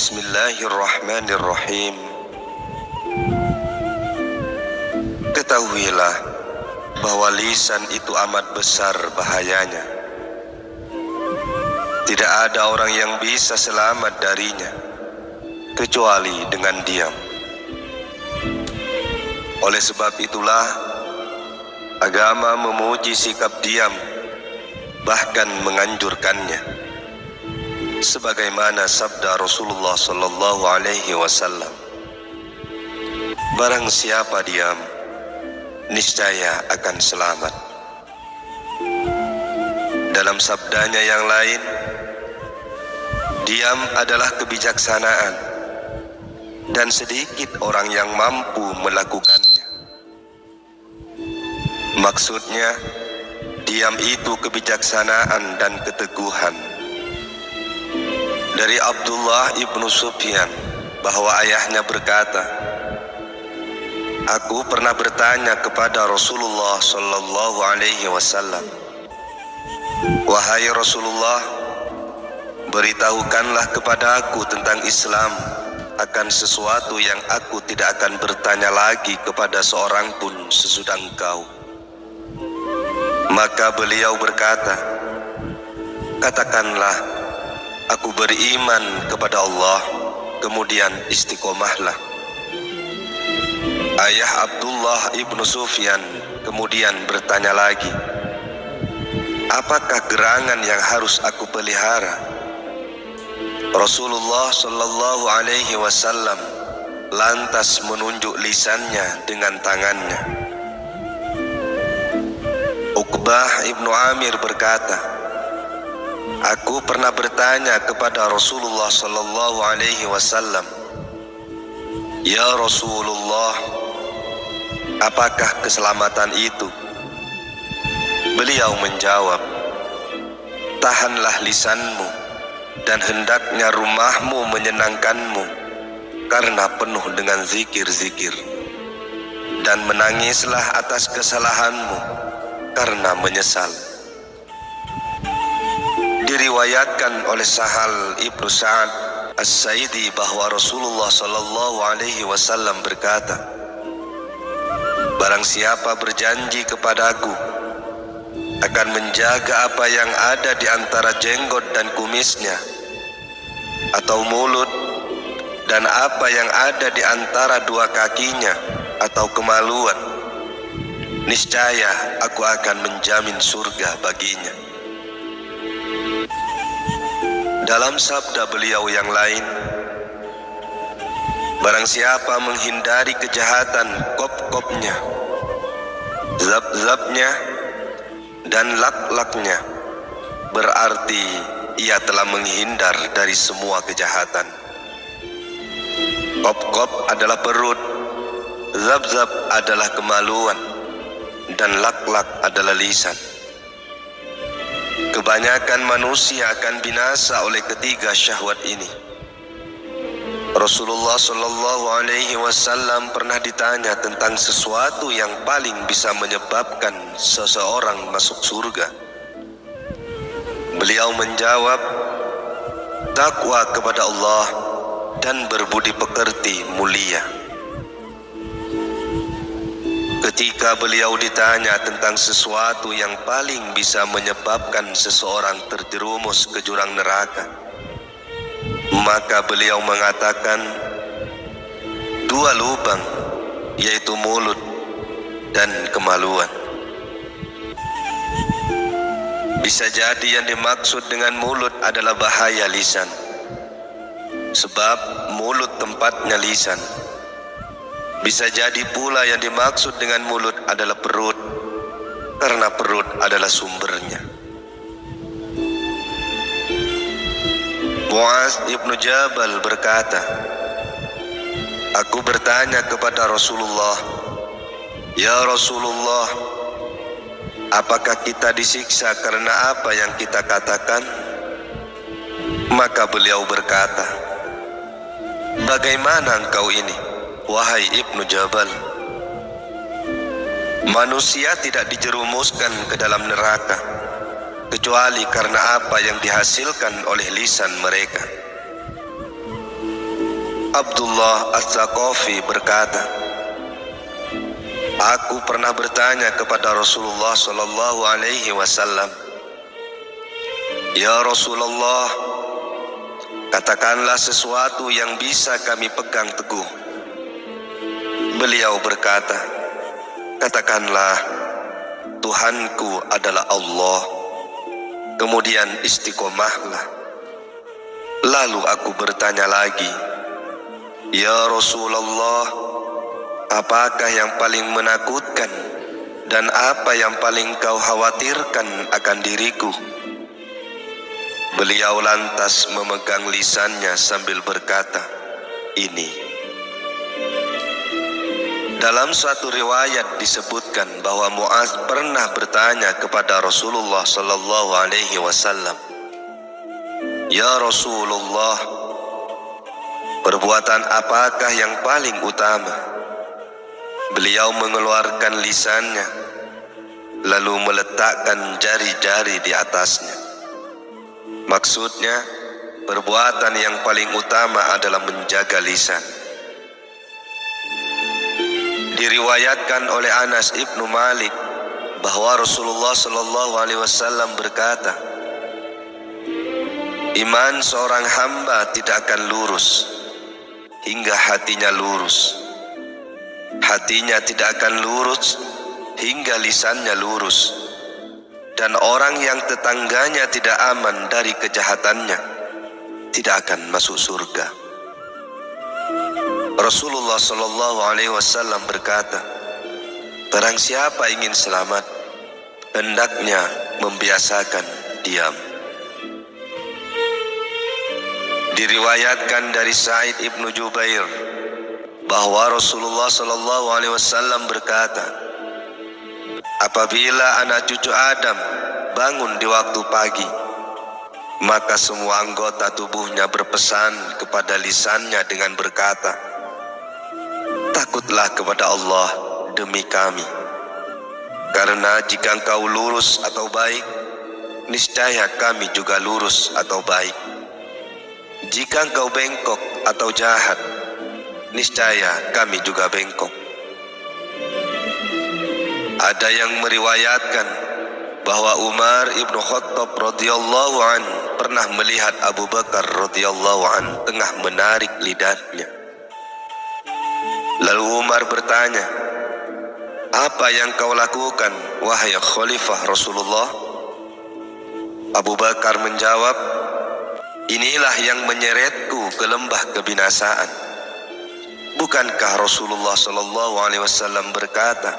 Bismillahirrahmanirrahim. Ketahuilah bahwa lisan itu amat besar bahayanya. Tidak ada orang yang bisa selamat darinya kecuali dengan diam. Oleh sebab itulah agama memuji sikap diam, bahkan menganjurkannya. Sebagaimana sabda Rasulullah sallallahu alaihi wasallam, barang siapa diam, niscaya akan selamat. Dalam sabdanya yang lain, diam adalah kebijaksanaan dan sedikit orang yang mampu melakukannya. Maksudnya, diam itu kebijaksanaan dan keteguhan. Dari Abdullah ibnu Sufyan bahwa ayahnya berkata, aku pernah bertanya kepada Rasulullah sallallahu alaihi wasallam, wahai Rasulullah, beritahukanlah kepada aku tentang Islam, akan sesuatu yang aku tidak akan bertanya lagi kepada seorang pun sesudah engkau. Maka beliau berkata, katakanlah, aku beriman kepada Allah, kemudian istiqomahlah. Ayah Abdullah ibnu Sufyan kemudian bertanya lagi, apakah gerangan yang harus aku pelihara? Rasulullah sallallahu alaihi wasallam lantas menunjuk lisannya dengan tangannya. Uqbah ibnu Amir berkata, aku pernah bertanya kepada Rasulullah sallallahu alaihi wasallam, ya Rasulullah, apakah keselamatan itu? Beliau menjawab, tahanlah lisanmu dan hendaknya rumahmu menyenangkanmu karena penuh dengan zikir-zikir, dan menangislah atas kesalahanmu karena menyesal. Diriwayatkan oleh Sahal ibnu Sa'ad As-Sa'idi bahwa Rasulullah sallallahu alaihi wasallam berkata, barang siapa berjanji kepadaku akan menjaga apa yang ada di antara jenggot dan kumisnya, atau mulut, dan apa yang ada di antara dua kakinya, atau kemaluan, niscaya aku akan menjamin surga baginya. Dalam sabda beliau yang lain, barang siapa menghindari kejahatan kop-kopnya, zab-zabnya, dan lak-laknya, berarti ia telah menghindar dari semua kejahatan. Kop-kop adalah perut, zab-zab adalah kemaluan, dan lak-lak adalah lisan. Kebanyakan manusia akan binasa oleh ketiga syahwat ini. Rasulullah sallallahu alaihi wasallam pernah ditanya tentang sesuatu yang paling bisa menyebabkan seseorang masuk surga. Beliau menjawab, takwa kepada Allah dan berbudi pekerti mulia. Ketika beliau ditanya tentang sesuatu yang paling bisa menyebabkan seseorang terjerumus ke jurang neraka, maka beliau mengatakan, dua lubang, yaitu mulut dan kemaluan. Bisa jadi yang dimaksud dengan mulut adalah bahaya lisan, sebab mulut tempatnya lisan. Bisa jadi pula yang dimaksud dengan mulut adalah perut, karena perut adalah sumbernya. Muaz ibnu Jabal berkata, aku bertanya kepada Rasulullah, ya Rasulullah, apakah kita disiksa karena apa yang kita katakan? Maka beliau berkata, bagaimana engkau ini, wahai Ibnu Jabal? Manusia tidak dijerumuskan ke dalam neraka kecuali karena apa yang dihasilkan oleh lisan mereka. Abdullah Ats-Tsaqafi berkata, aku pernah bertanya kepada Rasulullah sallallahu alaihi wasallam, "Ya Rasulullah, katakanlah sesuatu yang bisa kami pegang teguh." Beliau berkata, "Katakanlah, Tuhanku adalah Allah." Kemudian istiqomahlah. Lalu aku bertanya lagi, "Ya Rasulullah, apakah yang paling menakutkan dan apa yang paling kau khawatirkan akan diriku?" Beliau lantas memegang lisannya sambil berkata, "Ini." Dalam suatu riwayat disebutkan bahwa Muaz pernah bertanya kepada Rasulullah sallallahu alaihi wasallam, "Ya Rasulullah, perbuatan apakah yang paling utama?" Beliau mengeluarkan lisannya, lalu meletakkan jari-jari di atasnya. Maksudnya, perbuatan yang paling utama adalah menjaga lisan. Diriwayatkan oleh Anas ibnu Malik bahwa Rasulullah sallallahu alaihi wasallam berkata, iman seorang hamba tidak akan lurus hingga hatinya lurus. Hatinya tidak akan lurus hingga lisannya lurus. Dan orang yang tetangganya tidak aman dari kejahatannya tidak akan masuk surga. Rasulullah sallallahu alaihi wasallam berkata, barang siapa ingin selamat, hendaknya membiasakan diam. Diriwayatkan dari Sa'id ibnu Jubair bahwa Rasulullah sallallahu alaihi wasallam berkata, apabila anak cucu Adam bangun di waktu pagi, maka semua anggota tubuhnya berpesan kepada lisannya dengan berkata, takutlah kepada Allah demi kami, karena jika engkau lurus atau baik, niscaya kami juga lurus atau baik. Jika engkau bengkok atau jahat, niscaya kami juga bengkok. Ada yang meriwayatkan bahwa Umar ibnu Khattab radhiyallahu an pernah melihat Abu Bakar radhiyallahu an tengah menarik lidahnya. Lalu Umar bertanya, apa yang kau lakukan, wahai Khalifah Rasulullah? Abu Bakar menjawab, inilah yang menyeretku ke lembah kebinasaan. Bukankah Rasulullah sallallahu alaihi wasallam berkata,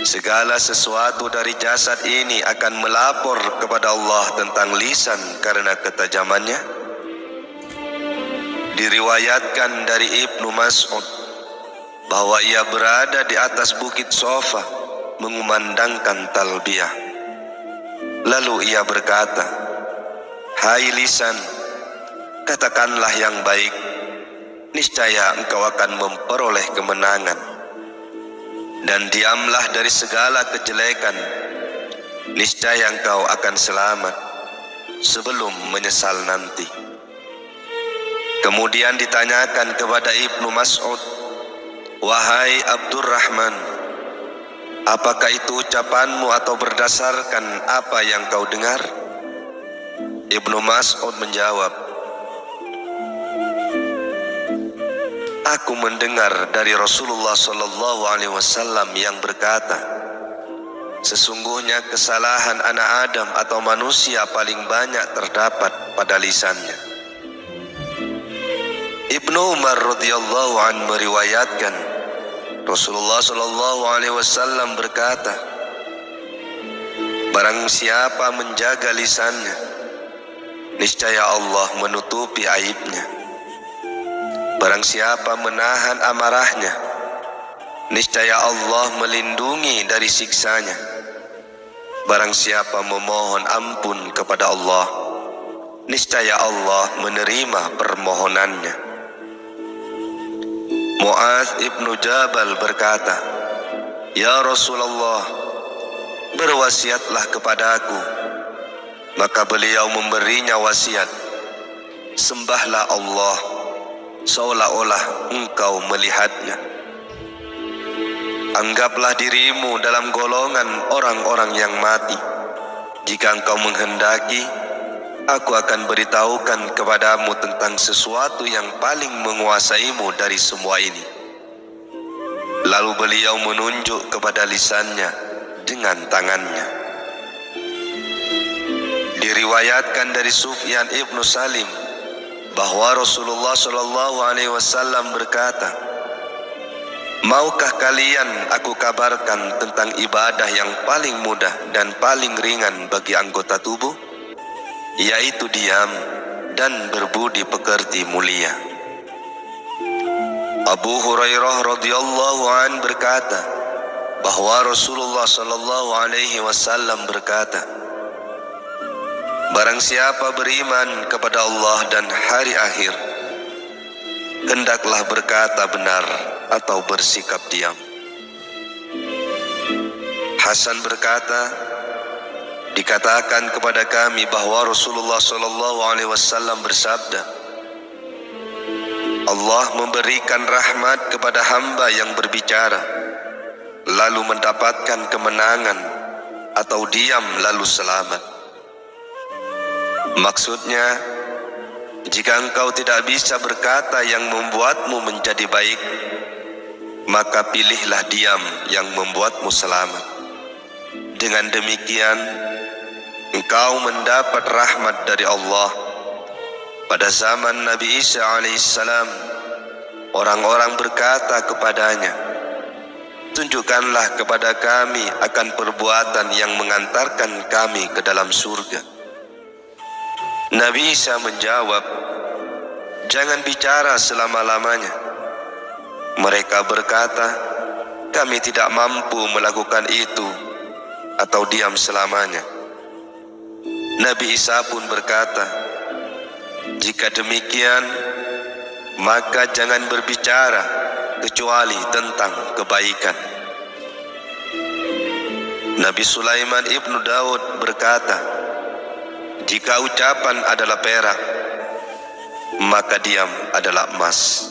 segala sesuatu dari jasad ini akan melapor kepada Allah tentang lisan karena ketajamannya? Diriwayatkan dari Ibnu Mas'ud bahwa ia berada di atas bukit Sofa mengumandangkan talbiyah. Lalu ia berkata, hai lisan, katakanlah yang baik, niscaya engkau akan memperoleh kemenangan. Dan diamlah dari segala kejelekan, niscaya engkau akan selamat sebelum menyesal nanti. Kemudian ditanyakan kepada Ibnu Mas'ud, wahai Abdurrahman, apakah itu ucapanmu atau berdasarkan apa yang kau dengar? Ibnu Mas'ud menjawab, aku mendengar dari Rasulullah sallallahu alaihi wasallam yang berkata, sesungguhnya kesalahan anak Adam atau manusia paling banyak terdapat pada lisannya. Ibnu Umar radhiyallahu an meriwayatkan Rasulullah sallallahu alaihi wasallam berkata, barang siapa menjaga lisannya, niscaya Allah menutupi aibnya. Barang siapa menahan amarahnya, niscaya Allah melindungi dari siksanya. Barang siapa memohon ampun kepada Allah, niscaya Allah menerima permohonannya. Muaz ibnu Jabal berkata, ya Rasulullah, berwasiatlah kepadaku. Maka beliau memberinya wasiat, sembahlah Allah, seolah-olah engkau melihatnya. Anggaplah dirimu dalam golongan orang-orang yang mati. Jika engkau menghendaki, aku akan beritahukan kepadamu tentang sesuatu yang paling menguasaimu dari semua ini. Lalu beliau menunjuk kepada lisannya dengan tangannya. Diriwayatkan dari Sufyan ibnu Salim bahwa Rasulullah SAW berkata, "Maukah kalian aku kabarkan tentang ibadah yang paling mudah dan paling ringan bagi anggota tubuh? Yaitu diam dan berbudi pekerti mulia." Abu Hurairah radhiyallahu an berkata bahwa Rasulullah SAW berkata, "Barang siapa beriman kepada Allah dan hari akhir, hendaklah berkata benar atau bersikap diam." Hasan berkata, "Dikatakan kepada kami bahwa Rasulullah SAW bersabda, Allah memberikan rahmat kepada hamba yang berbicara, lalu mendapatkan kemenangan, atau diam lalu selamat." Maksudnya, jika engkau tidak bisa berkata yang membuatmu menjadi baik, maka pilihlah diam yang membuatmu selamat. Dengan demikian, engkau mendapat rahmat dari Allah. Pada zaman Nabi Isa alaihissalam, orang-orang berkata kepadanya, "Tunjukkanlah kepada kami akan perbuatan yang mengantarkan kami ke dalam surga." Nabi Isa menjawab, "Jangan bicara selama-lamanya." Mereka berkata, "Kami tidak mampu melakukan itu atau diam selamanya." Nabi Isa pun berkata, "Jika demikian, maka jangan berbicara kecuali tentang kebaikan." Nabi Sulaiman ibnu Daud berkata, "Jika ucapan adalah perak, maka diam adalah emas."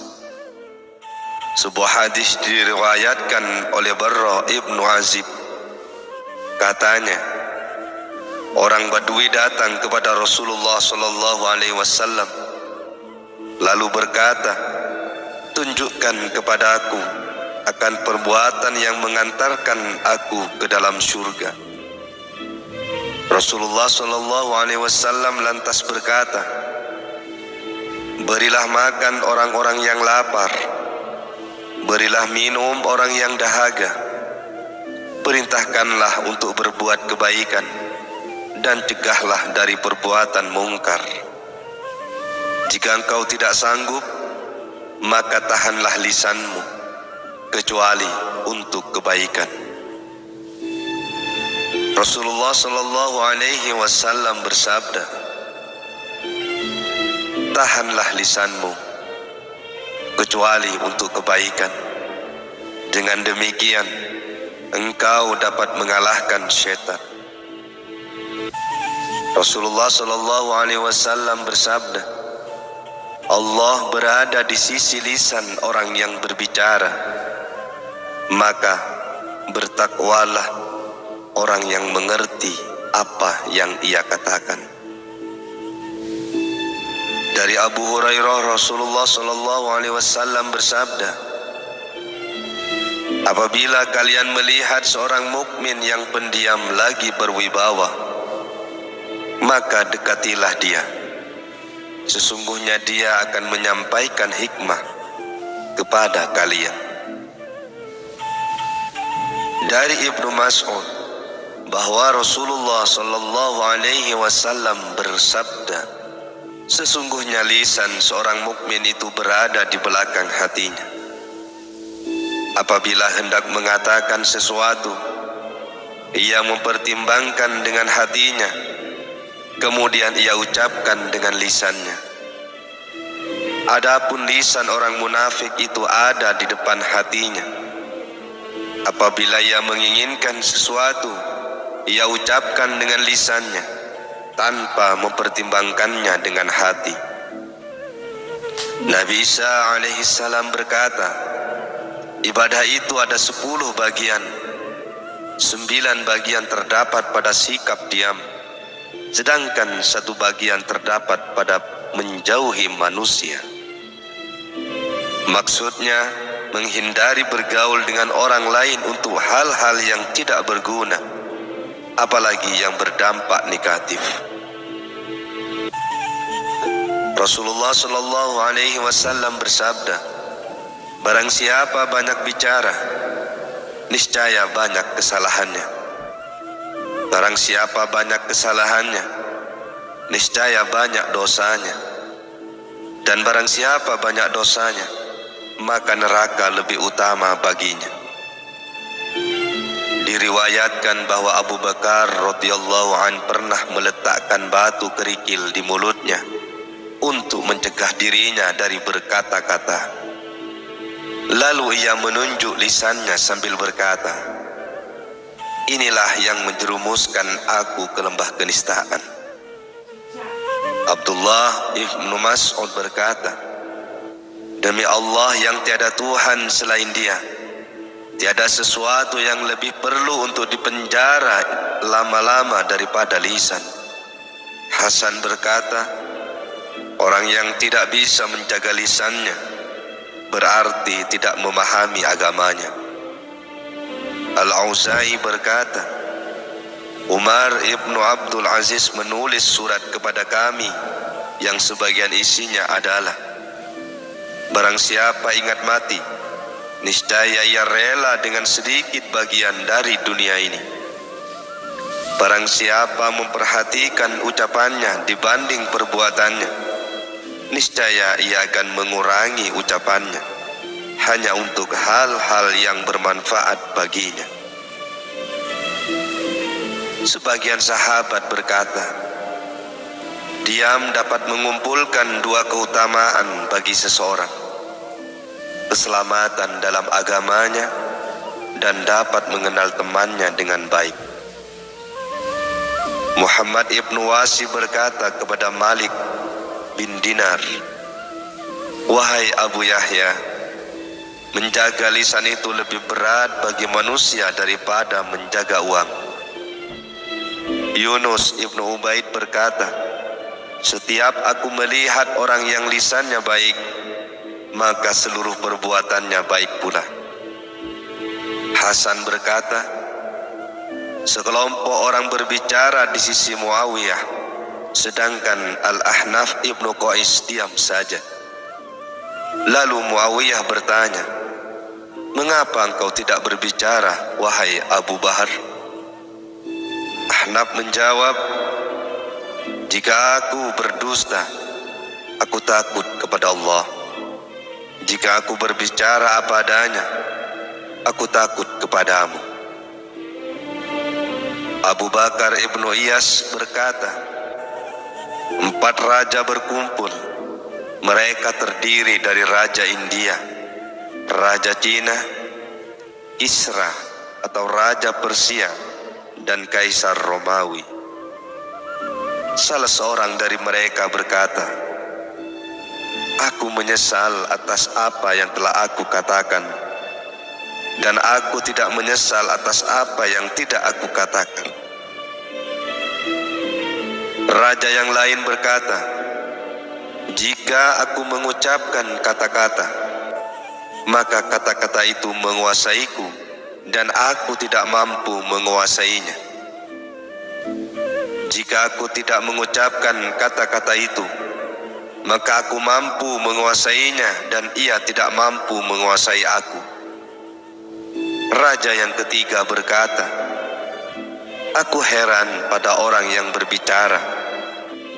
Sebuah hadis diriwayatkan oleh Barra ibnu Azib. Katanya, orang Badui datang kepada Rasulullah SAW lalu berkata, "Tunjukkan kepadaku akan perbuatan yang mengantarkan aku ke dalam surga." Rasulullah SAW lantas berkata, "Berilah makan orang-orang yang lapar, berilah minum orang yang dahaga, perintahkanlah untuk berbuat kebaikan, dan cegahlah dari perbuatan mungkar. Jika engkau tidak sanggup, maka tahanlah lisanmu, kecuali untuk kebaikan." Rasulullah SAW bersabda, "Tahanlah lisanmu, kecuali untuk kebaikan. Dengan demikian, engkau dapat mengalahkan syaitan." Rasulullah SAW bersabda, "Allah berada di sisi lisan orang yang berbicara, maka bertakwalah orang yang mengerti apa yang ia katakan." Dari Abu Hurairah, Rasulullah SAW bersabda, "Apabila kalian melihat seorang mukmin yang pendiam lagi berwibawa, maka dekatilah dia. Sesungguhnya dia akan menyampaikan hikmah kepada kalian." Dari Ibnu Mas'ud bahwa Rasulullah SAW bersabda, "Sesungguhnya lisan seorang mukmin itu berada di belakang hatinya. Apabila hendak mengatakan sesuatu, ia mempertimbangkan dengan hatinya, kemudian ia ucapkan dengan lisannya. Adapun lisan orang munafik itu ada di depan hatinya. Apabila ia menginginkan sesuatu, ia ucapkan dengan lisannya tanpa mempertimbangkannya dengan hati." Nabi Isa alaihissalam berkata, ibadah itu ada 10 bagian. 9 bagian terdapat pada sikap diam, sedangkan 1 bagian terdapat pada menjauhi manusia. Maksudnya, menghindari bergaul dengan orang lain untuk hal-hal yang tidak berguna, apalagi yang berdampak negatif. Rasulullah Shallallahu Alaihi Wasallam bersabda, barang siapa banyak bicara, niscaya banyak kesalahannya. Barang siapa banyak kesalahannya, niscaya banyak dosanya. Dan barang siapa banyak dosanya, maka neraka lebih utama baginya. Diriwayatkan bahwa Abu Bakar radhiyallahu an pernah meletakkan batu kerikil di mulutnya untuk mencegah dirinya dari berkata-kata. Lalu ia menunjuk lisannya sambil berkata, inilah yang menjerumuskan aku ke lembah kenistaan. Abdullah ibnu Mas'ud berkata, demi Allah yang tiada Tuhan selain Dia, tiada sesuatu yang lebih perlu untuk dipenjara lama-lama daripada lisan. Hasan berkata, orang yang tidak bisa menjaga lisannya berarti tidak memahami agamanya. Al-Auza'i berkata, Umar ibnu Abdul Aziz menulis surat kepada kami yang sebagian isinya adalah, barang siapa ingat mati, niscaya ia rela dengan sedikit bagian dari dunia ini. Barang siapa memperhatikan ucapannya dibanding perbuatannya, niscaya ia akan mengurangi ucapannya hanya untuk hal-hal yang bermanfaat baginya. Sebagian sahabat berkata, diam dapat mengumpulkan 2 keutamaan bagi seseorang, keselamatan dalam agamanya dan dapat mengenal temannya dengan baik. Muhammad ibnu Wasi berkata kepada Malik bin Dinar, wahai Abu Yahya, menjaga lisan itu lebih berat bagi manusia daripada menjaga uang. Yunus ibnu Ubaid berkata, setiap aku melihat orang yang lisannya baik, maka seluruh perbuatannya baik pula. Hasan berkata, sekelompok orang berbicara di sisi Muawiyah, sedangkan Al-Ahnaf ibnu Qais diam saja. Lalu Muawiyah bertanya, mengapa engkau tidak berbicara, wahai Abu Bahar? Ahnaf menjawab, jika aku berdusta, aku takut kepada Allah. Jika aku berbicara apa adanya, aku takut kepadamu. Abu Bakar ibnu Iyas berkata, 4 raja berkumpul. Mereka terdiri dari Raja India, Raja Cina, Kisra atau Raja Persia, dan Kaisar Romawi. Salah seorang dari mereka berkata, aku menyesal atas apa yang telah aku katakan, dan aku tidak menyesal atas apa yang tidak aku katakan. Raja yang lain berkata, jika aku mengucapkan kata-kata, maka kata-kata itu menguasaiku dan aku tidak mampu menguasainya. Jika aku tidak mengucapkan kata-kata itu, maka aku mampu menguasainya dan ia tidak mampu menguasai aku. Raja yang ketiga berkata, aku heran pada orang yang berbicara.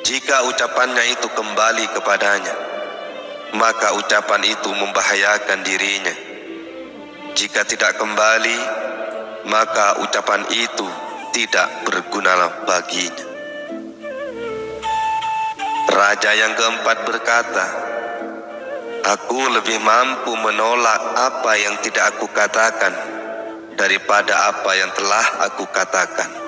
Jika ucapannya itu kembali kepadanya, maka ucapan itu membahayakan dirinya. Jika tidak kembali, maka ucapan itu tidak berguna baginya. Raja yang keempat berkata, aku lebih mampu menolak apa yang tidak aku katakan daripada apa yang telah aku katakan.